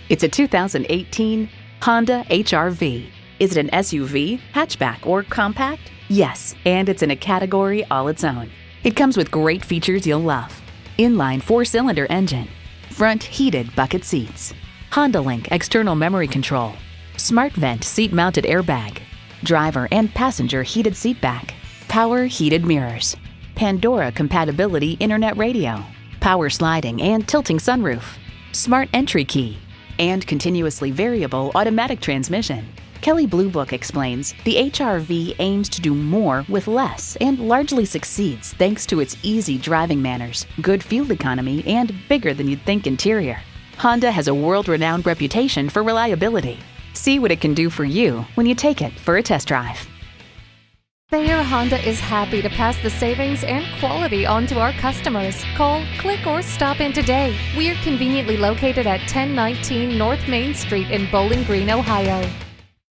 It's a 2018 Honda HR-V. Is it an SUV, hatchback, or compact? Yes, and it's in a category all its own. It comes with great features you'll love. Inline 4-cylinder engine, front heated bucket seats, Honda Link external memory control, smart vent seat-mounted airbag, driver and passenger heated seat back, power heated mirrors, Pandora compatibility internet radio, power sliding and tilting sunroof, smart entry key, and continuously variable automatic transmission. Kelley Blue Book explains the HR-V aims to do more with less and largely succeeds thanks to its easy driving manners, good fuel economy, and bigger than you'd think interior. Honda has a world-renowned reputation for reliability. See what it can do for you when you take it for a test drive. Thayer Honda is happy to pass the savings and quality on to our customers. Call, click, or stop in today. We are conveniently located at 1019 North Main Street in Bowling Green, Ohio.